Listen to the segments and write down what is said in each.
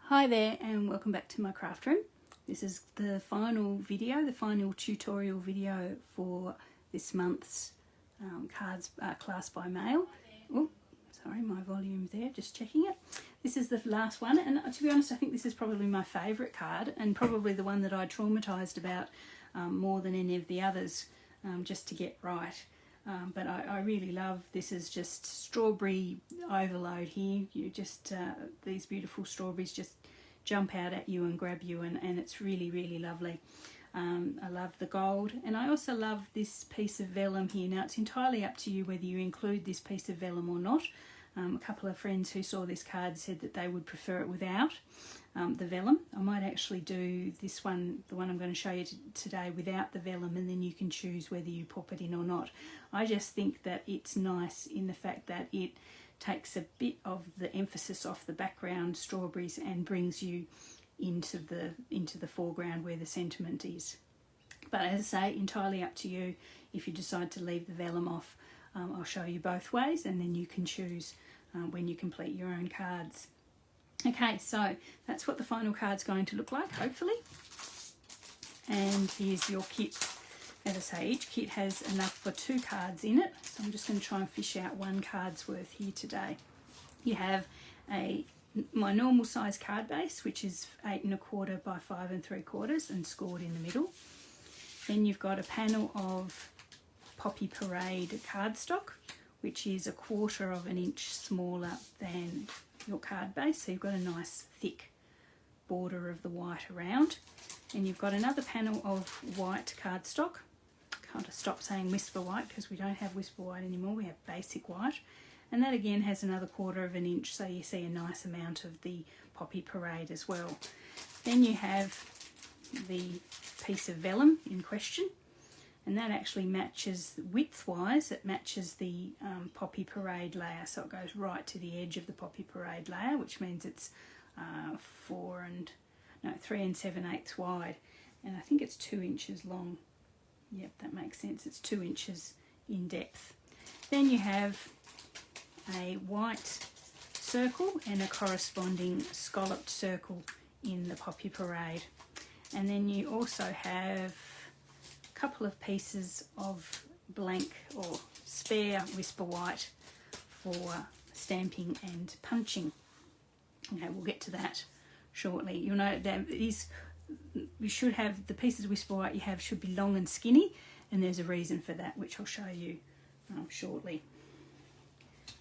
Hi there and welcome back to my craft room. This is the final video, the final tutorial video for this month's cards class by mail. Oh, sorry, my volume there, just checking it. This is the last one, and to be honest I think this is probably my favourite card and probably the one that I traumatised about more than any of the others just to get right. But I really love this. Is just strawberry overload here. You just these beautiful strawberries just jump out at you and grab you, and it's really lovely. I love the gold, and I also love this piece of vellum here. Now it's entirely up to you whether you include this piece of vellum or not. A couple of friends who saw this card said that they would prefer it without the vellum. I might actually do this one, the one I'm going to show you today, without the vellum, and then you can choose whether you pop it in or not. I just think that it's nice in the fact that it takes a bit of the emphasis off the background strawberries and brings you into the foreground where the sentiment is. But as I say, entirely up to you. If you decide to leave the vellum off, I'll show you both ways, and then you can choose when you complete your own cards. Okay, so that's what the final card's going to look like, hopefully. And here's your kit. As I say, each kit has enough for 2 cards in it, so I'm just going to try and fish out 1 card's worth here today. You have my normal size card base, which is 8 1/4 by 5 3/4 and scored in the middle. Then you've got a panel of Poppy Parade cardstock, which is 1/4 of an inch smaller than your card base, so you've got a nice thick border of the white around. And you've got another panel of white cardstock. Can't stop saying Whisper White because we don't have Whisper White anymore, we have basic white. And that again has another 1/4 of an inch, so you see a nice amount of the Poppy Parade as well. Then you have the piece of vellum in question, and that actually matches width-wise, it matches the Poppy Parade layer, so it goes right to the edge of the Poppy Parade layer, which means it's 3 7/8 wide, and I think it's 2 inches long. Yep, that makes sense, it's 2 inches in depth. Then you have a white circle and a corresponding scalloped circle in the Poppy Parade. And then you also have a couple of pieces of blank or spare Whisper White for stamping and punching. Okay, we'll get to that shortly. You'll know that you should have the pieces of Whisper White you have should be long and skinny, and there's a reason for that, which I'll show you shortly.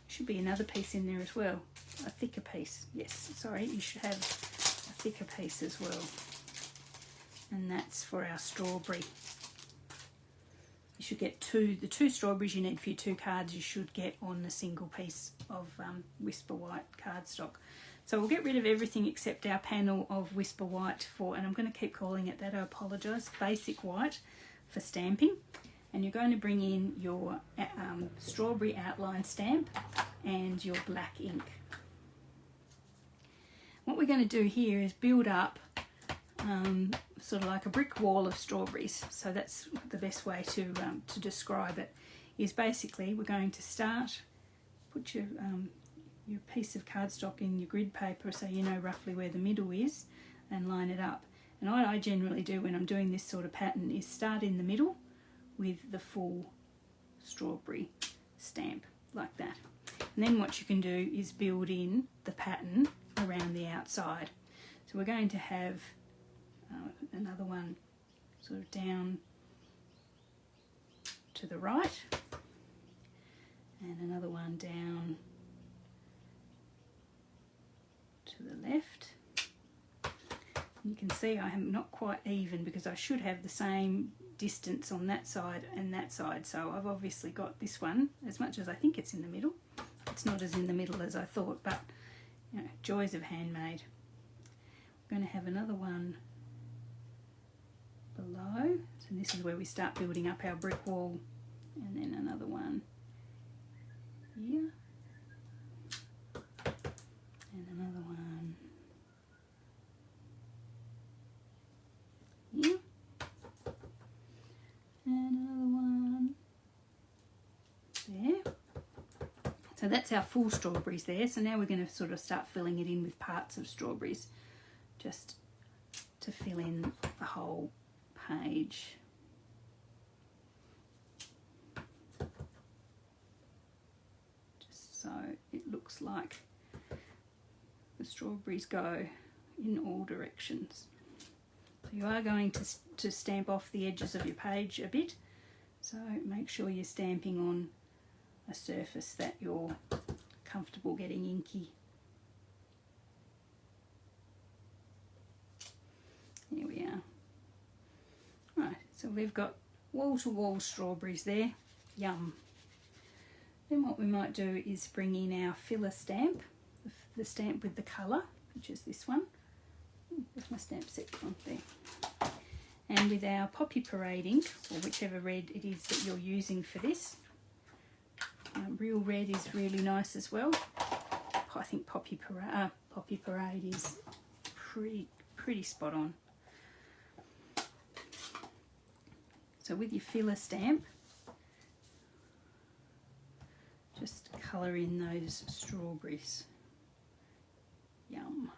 Should be another piece in there as well, a thicker piece. Yes, sorry, you should have a thicker piece as well, and that's for our strawberry. You should get the 2 strawberries you need for your 2 cards you should get on the single piece of Whisper White cardstock. So we'll get rid of everything except our panel of Whisper White and I'm going to keep calling it that, I apologise, basic white for stamping. And you're going to bring in your strawberry outline stamp and your black ink. What we're going to do here is build up sort of like a brick wall of strawberries. So that's the best way to describe it, is basically we're going to start, put your piece of cardstock in your grid paper so you know roughly where the middle is, and line it up. And what I generally do when I'm doing this sort of pattern is start in the middle with the full strawberry stamp like that. And then what you can do is build in the pattern around the outside. So we're going to have another one sort of down to the right, and another one down to the left. And you can see I am not quite even because I should have the same distance on that side and that side, so I've obviously got this one, as much as I think it's in the middle, it's not as in the middle as I thought, but you know, joys of handmade. I'm going to have another one below, so this is where we start building up our brick wall, and then another one here, and another one here, and another one there. So that's our full strawberries there. So now we're going to sort of start filling it in with parts of strawberries just to fill in the whole page. Just so it looks like the strawberries go in all directions. So you are going to stamp off the edges of your page a bit, so make sure you're stamping on a surface that you're comfortable getting inky. Here we are. Right, so we've got wall-to-wall strawberries there. Yum. Then what we might do is bring in our filler stamp, the stamp with the colour, which is this one. There's my stamp set on there. And with our Poppy Parade ink, or whichever red it is that you're using for this, real red is really nice as well. I think Poppy Parade is pretty spot on. So with your filler stamp, just colour in those strawberries. Yum.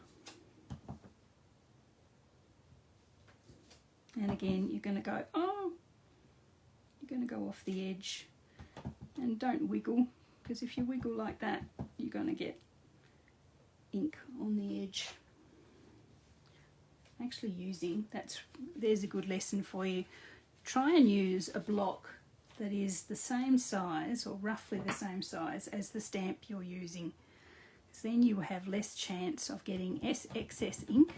And again, you're going to go, you're going to go off the edge, and don't wiggle, because if you wiggle like that, you're going to get ink on the edge. Actually there's a good lesson for you. Try and use a block that is the same size, or roughly the same size, as the stamp you're using. Because then you will have less chance of getting excess ink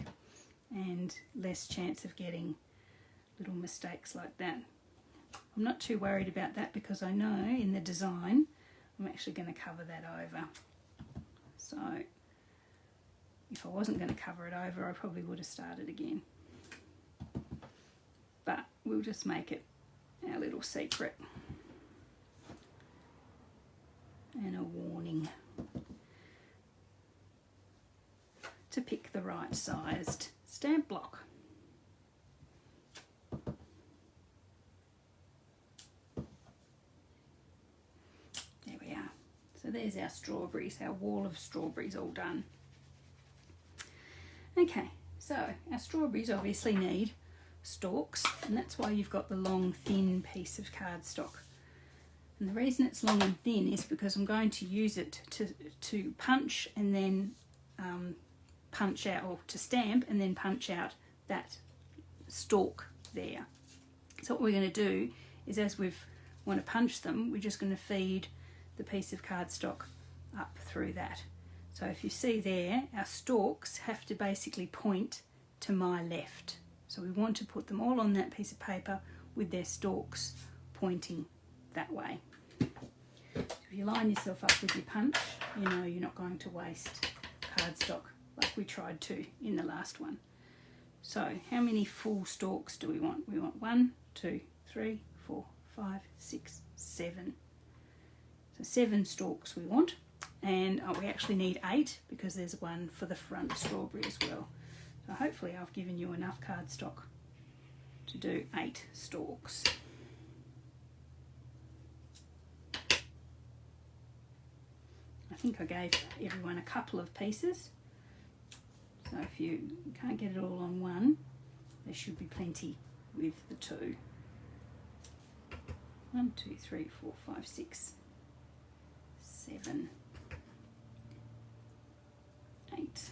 and less chance of getting little mistakes like that. I'm not too worried about that because I know in the design I'm actually going to cover that over. So if I wasn't going to cover it over, I probably would have started again. But we'll just make it our little secret and a warning to pick the right sized stamp block. There we are. So there's our strawberries, our wall of strawberries all done. Okay, so our strawberries obviously need stalks, and that's why you've got the long thin piece of cardstock. And the reason it's long and thin is because I'm going to use it to punch and then punch out, or to stamp and then punch out that stalk there. So what we're going to do is, as we want to punch them, we're just going to feed the piece of cardstock up through that. So if you see there, our stalks have to basically point to my left. So we want to put them all on that piece of paper with their stalks pointing that way. So if you line yourself up with your punch, you know you're not going to waste cardstock like we tried to in the last one. So how many full stalks do we want? We want 1, 2, 3, 4, 5, 6, 7. So 7 stalks we want, and we actually need 8 because there's one for the front strawberry as well. So hopefully I've given you enough cardstock to do 8 stalks. I think I gave everyone a couple of pieces. So if you can't get it all on one, there should be plenty with the 2. 1, 2, 3, 4, 5, 6, 7, 8.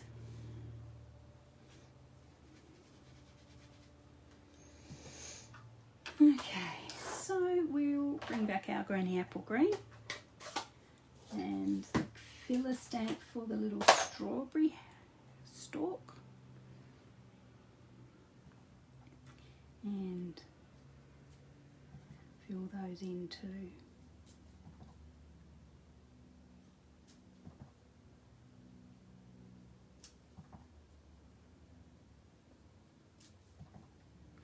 Okay, so we'll bring back our Granny Apple Green and filler stamp for the little strawberry stalk, and fill those in too.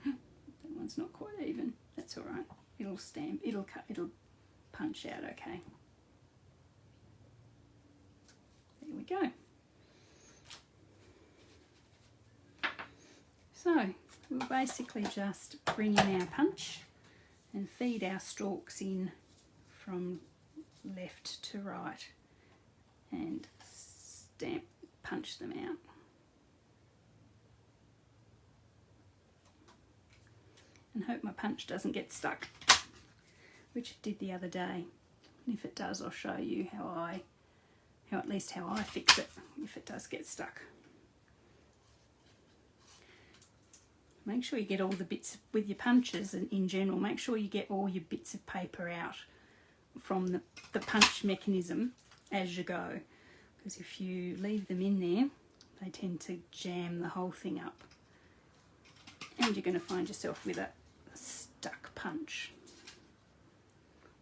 That one's not quite even. That's all right. It'll stamp. It'll cut. It'll punch out okay. There we go. So we'll basically just bring in our punch and feed our stalks in from left to right and punch them out. and hope my punch doesn't get stuck, which it did the other day. And if it does, I'll show you how at least how I fix it if it does get stuck. Make sure you get all the bits with your punches, and in general, make sure you get all your bits of paper out from the punch mechanism as you go, because if you leave them in there, they tend to jam the whole thing up, and you're going to find yourself with a stuck punch,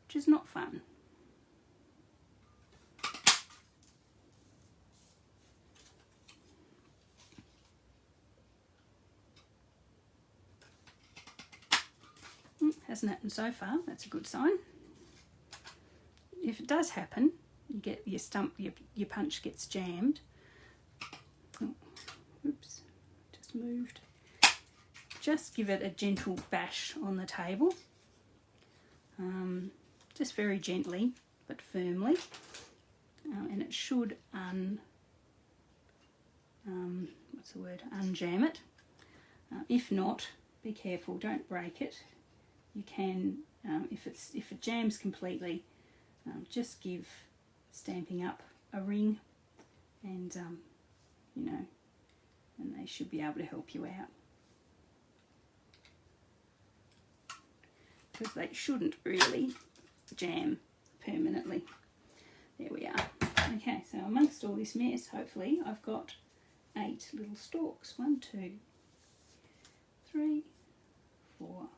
which is not fun. Hasn't happened so far. That's a good sign. If it does happen, you get your stump, your punch gets jammed. Oh, oops, just moved. Just give it a gentle bash on the table, just very gently but firmly, and it should unjam it. If not, be careful, don't break it. You can, if it jams completely, just give Stamping Up a ring, and you know, and they should be able to help you out, because they shouldn't really jam permanently. There we are. Okay, so amongst all this mess, hopefully I've got 8 little stalks. 1, 2, 3, 4,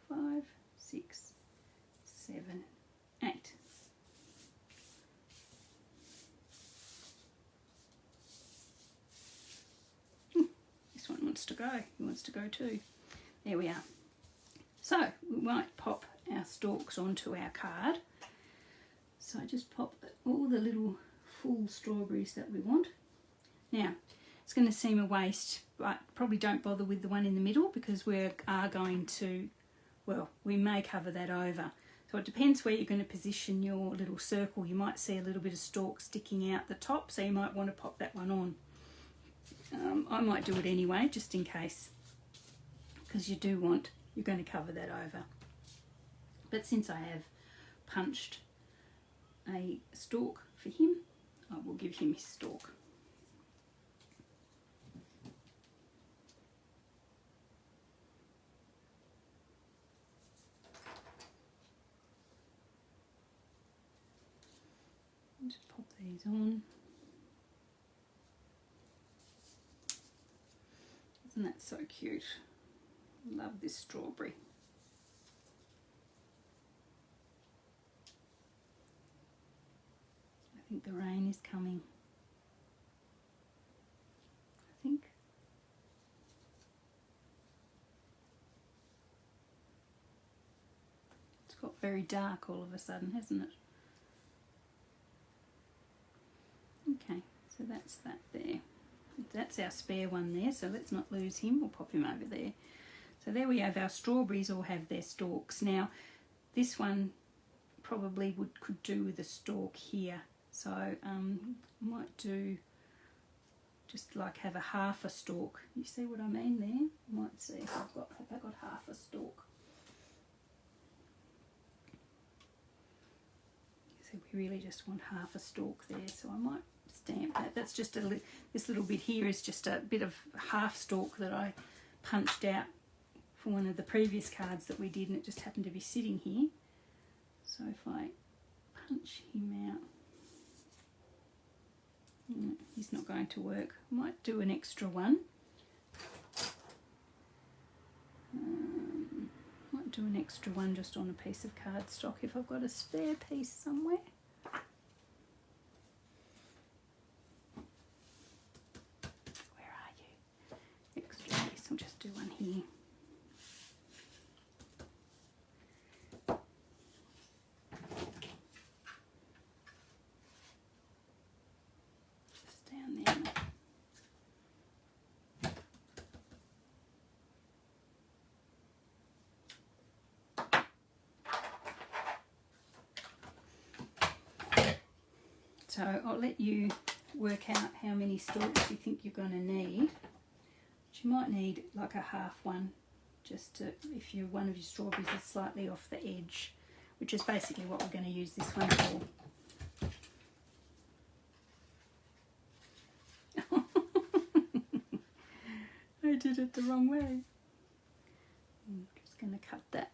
5, 6, 7, 8. This one wants to go. He wants to go too. There we are. So we might pop our stalks onto our card. So I just pop all the little full strawberries that we want. Now, it's going to seem a waste, but probably don't bother with the one in the middle, because we are going to, well, we may cover that over. So it depends where you're going to position your little circle. You might see a little bit of stalk sticking out the top, so you might want to pop that one on. I might do it anyway, just in case, because you're going to cover that over. But since I have punched a stalk for him, I will give him his stalk. Just pop these on. Isn't that so cute? Love this strawberry. I think the rain is coming. I think. It's got very dark all of a sudden, hasn't it? Okay, so that's that there. That's our spare one there, so let's not lose him. We'll pop him over there. So there we have our strawberries, all have their stalks. Now, this one probably could do with a stalk here. So I might do just like have a half a stalk. You see what I mean there? I might see if have I got half a stalk. So we really just want half a stalk there. So I might stamp that. That's just this little bit here is just a bit of half stalk that I punched out for one of the previous cards that we did, and it just happened to be sitting here. So if I punch him out, he's not going to work. I might do an extra one. Might do an extra one just on a piece of cardstock if I've got a spare piece somewhere. Where are you? Extra piece. I'll just do one here. So I'll let you work out how many stalks you think you're going to need. But you might need like a half one just to, if one of your strawberries is slightly off the edge, which is basically what we're going to use this one for. I did it the wrong way. I'm just going to cut that.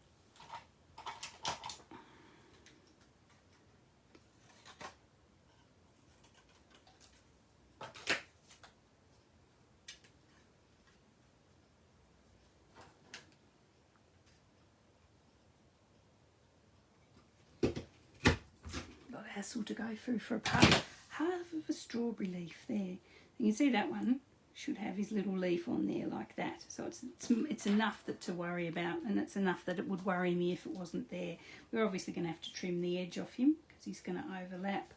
Got a hassle to go through for half of a strawberry leaf there. You can see that one should have his little leaf on there like that. So it's enough to worry about, and it's enough that it would worry me if it wasn't there. We're obviously going to have to trim the edge off him because he's going to overlap,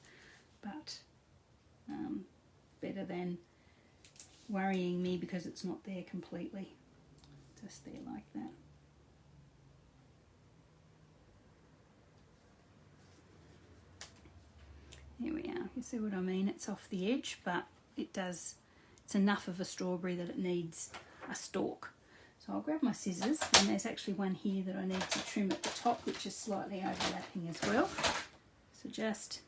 but better than worrying me because it's not there completely. Just there like that. Here we are. You see what I mean? It's off the edge, but it's enough of a strawberry that it needs a stalk. So I'll grab my scissors, and there's actually one here that I need to trim at the top, which is slightly overlapping as well. So just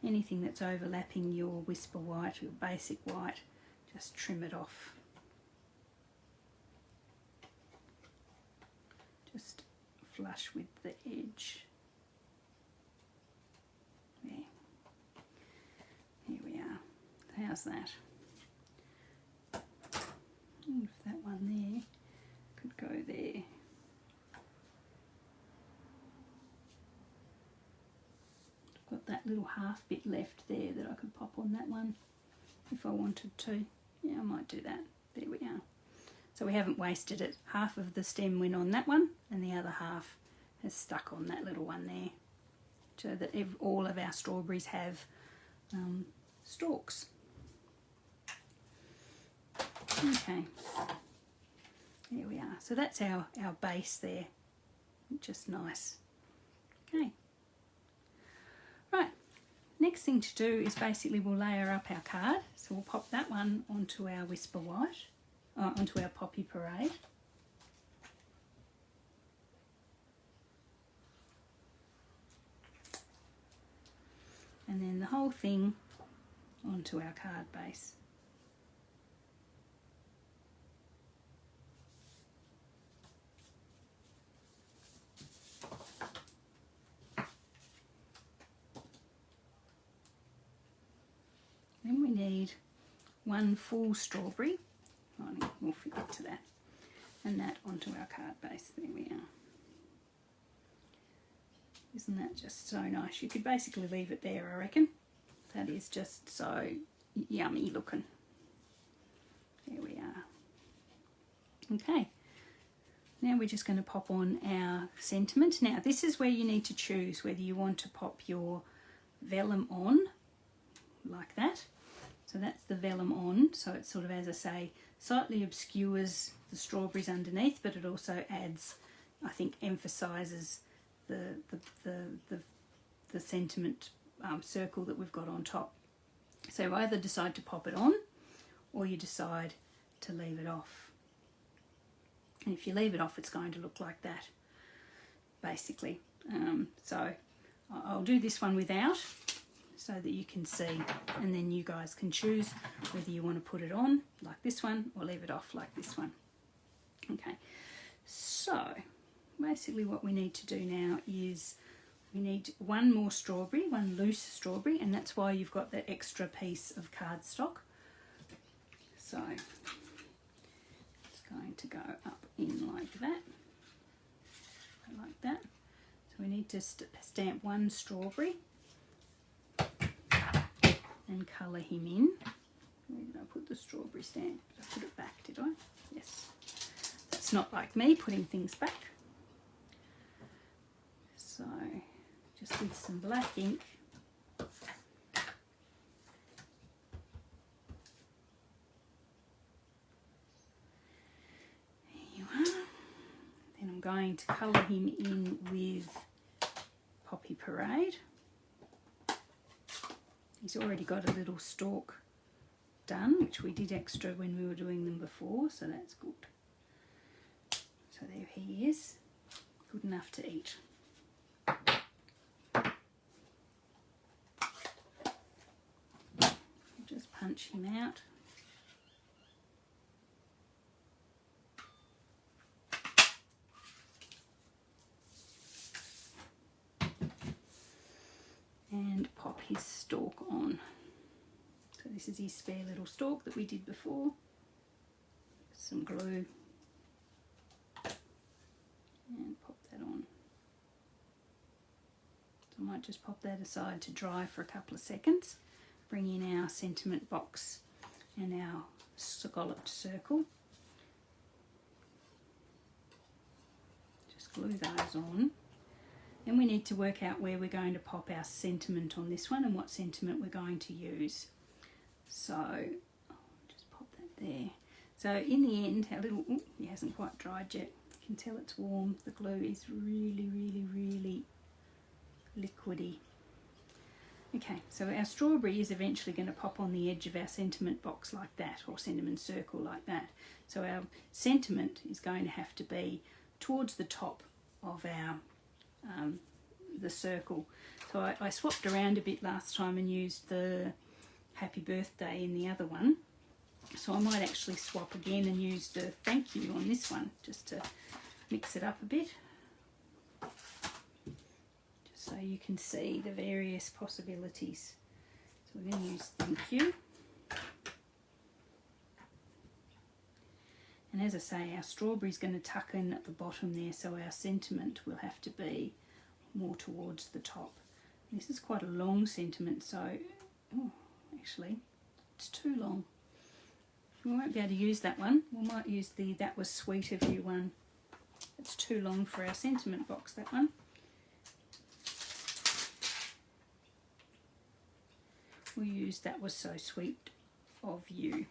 anything that's overlapping your whisper white, your basic white, just trim it off. Just flush with the edge. There. Here we are. How's that? If that one there could go there. I've got that little half bit left there that I could pop on that one if I wanted to. Yeah, I might do that. There we are. So we haven't wasted it. Half of the stem went on that one and the other half has stuck on that little one there, so that all of our strawberries have stalks. Okay, there we are. So that's our base there, just nice. Okay, right, next thing to do is basically we'll layer up our card. So we'll pop that one onto our Whisper White, onto our Poppy Parade. And then the whole thing onto our card base. Then we need one full strawberry. We'll get to that. And that onto our card base. There we are. Isn't that just so nice? You could basically leave it there, I reckon. That is just so yummy looking. There we are. Okay. Now we're just going to pop on our sentiment. Now this is where you need to choose whether you want to pop your vellum on like that. So that's the vellum on. So it sort of, as I say, slightly obscures the strawberries underneath, but it also adds, I think, emphasises the sentiment circle that we've got on top. So you either decide to pop it on or you decide to leave it off. And if you leave it off, it's going to look like that, basically. So I'll do this one without, so that you can see, and then you guys can choose whether you want to put it on like this one or leave it off like this one. Okay, so basically what we need to do now is we need one more strawberry, one loose strawberry, and that's why you've got the extra piece of cardstock. So it's going to go up in like that, like that. So we need to stamp one strawberry and colour him in. Where did I put the strawberry stamp? Did I put it back, did I? Yes. That's not like me, putting things back. So just with some black ink, there you are. Then I'm going to colour him in with Poppy Parade. He's already got a little stalk done, which we did extra when we were doing them before, so that's good. So there he is, good enough to eat. Just punch him out. And pop his stalk on. So this is his spare little stalk that we did before. Some glue. And pop that on. So I might just pop that aside to dry for a couple of seconds. Bring in our sentiment box and our scalloped circle. Just glue those on. Then we need to work out where we're going to pop our sentiment on this one and what sentiment we're going to use. So just pop that there. So in the end, our little, he hasn't quite dried yet. You can tell it's warm. The glue is really liquidy. Okay, so our strawberry is eventually going to pop on the edge of our sentiment box like that, or sentiment circle like that. So our sentiment is going to have to be towards the top of our the circle. So I swapped around a bit last time and used the happy birthday in the other one. So I might actually swap again and use the thank you on this one, just to mix it up a bit. Just so you can see the various possibilities. So we're going to use thank you. And as I say, our strawberry is going to tuck in at the bottom there, so our sentiment will have to be more towards the top. This is quite a long sentiment, so actually it's too long. We won't be able to use that one. We might use the That Was Sweet of You one. It's too long for our sentiment box, that one. We'll use That Was So Sweet of You.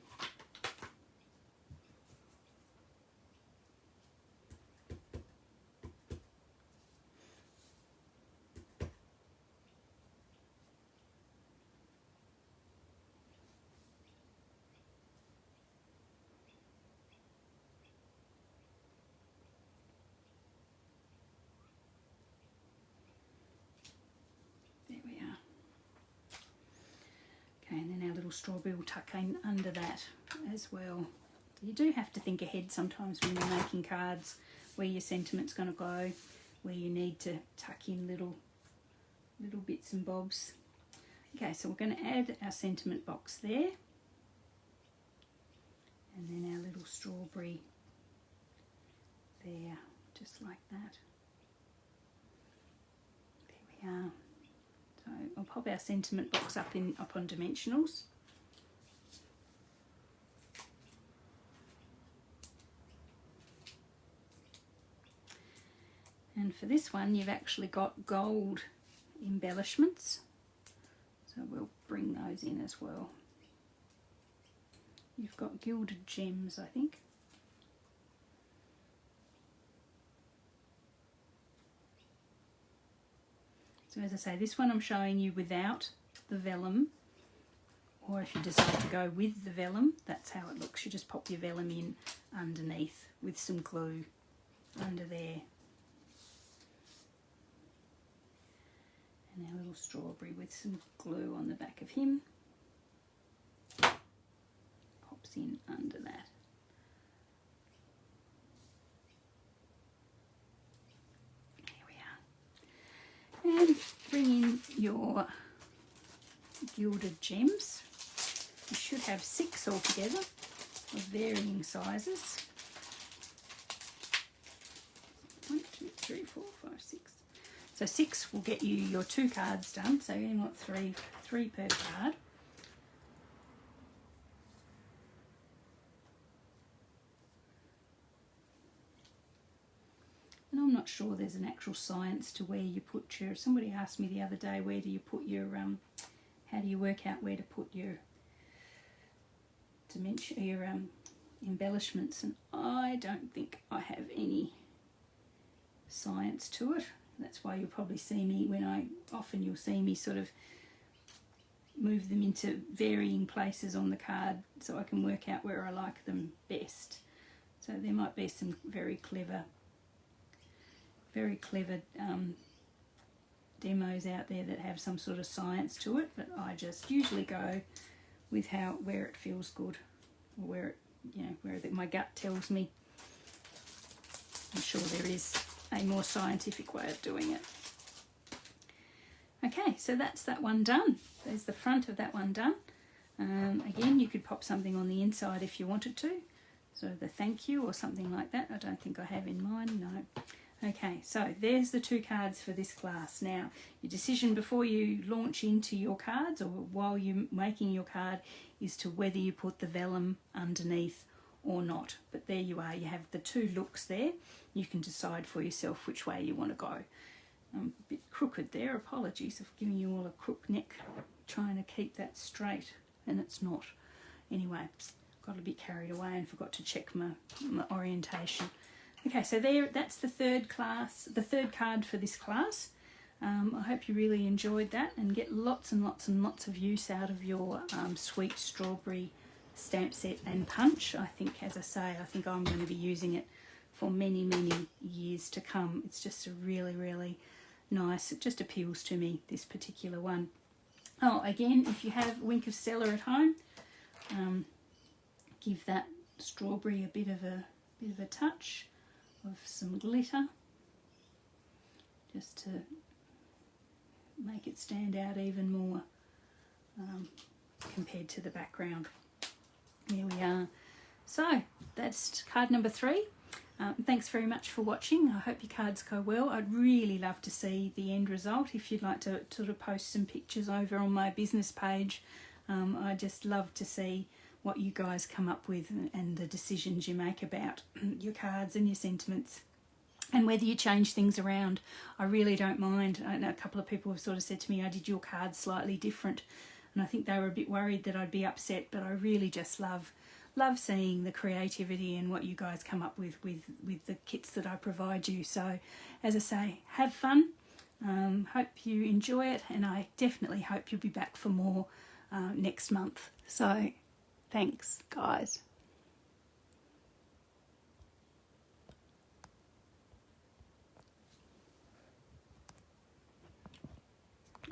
And then our little strawberry will tuck in under that as well. So you do have to think ahead sometimes when you're making cards, where your sentiment's going to go, where you need to tuck in little bits and bobs. Okay, so we're going to add our sentiment box there, and then our little strawberry there, just like that. There we are. So I'll pop our sentiment box up on dimensionals. And for this one, you've actually got gold embellishments. So we'll bring those in as well. You've got gilded gems, I think. So as I say, this one I'm showing you without the vellum, or if you decide to go with the vellum, that's how it looks. You just pop your vellum in underneath with some glue under there. And our little strawberry with some glue on the back of him. Pops in under that. And bring in your gilded gems. You should have 6 altogether of varying sizes. 1, 2, 3, 4, 5, 6. So 6 will get you your 2 cards done. So you only want 3 per card. And I'm not sure there's an actual science to where you put your, somebody asked me the other day, where do you put your, how do you work out where to put your dimension, your embellishments, and I don't think I have any science to it. That's why you'll probably see me, you'll see me sort of move them into varying places on the card so I can work out where I like them best. So there might be some very clever very clever demos out there that have some sort of science to it, but I just usually go with where it feels good, or where it, where my gut tells me. I'm sure there is a more scientific way of doing it. Okay, so that's that one done. There's the front of that one done. Again, you could pop something on the inside if you wanted to, so the thank you or something like that. I don't think I have in mind, no. Okay, so there's the 2 cards for this class. Now, your decision before you launch into your cards, or while you're making your card, is to whether you put the vellum underneath or not. But there you are, you have the 2 looks there. You can decide for yourself which way you want to go. I'm a bit crooked there, apologies, I've given you all a crook neck, trying to keep that straight, and it's not. Anyway, got a bit carried away and forgot to check my orientation. Okay, so that's the third card for this class. I hope you really enjoyed that and get lots and lots and lots of use out of your sweet strawberry stamp set and punch. I think, as I say, I think I'm going to be using it for many, many years to come. It's just a really, really nice, it just appeals to me, this particular one. Oh, again, if you have Wink of Stella at home, give that strawberry a bit of a touch of some glitter, just to make it stand out even more compared to the background. There we are. So that's card number 3. Thanks very much for watching. I hope your cards go well. I'd really love to see the end result. If you'd like to sort of post some pictures over on my business page, I just love to see what you guys come up with and the decisions you make about your cards and your sentiments, and whether you change things around. I really don't mind. I know a couple of people have sort of said to me, I did your cards slightly different, and I think they were a bit worried that I'd be upset, but I really just love seeing the creativity and what you guys come up with the kits that I provide you. So as I say, have fun. Hope you enjoy it, and I definitely hope you'll be back for more next month. So thanks, guys.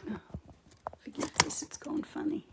Oh, forget this, it's gone funny.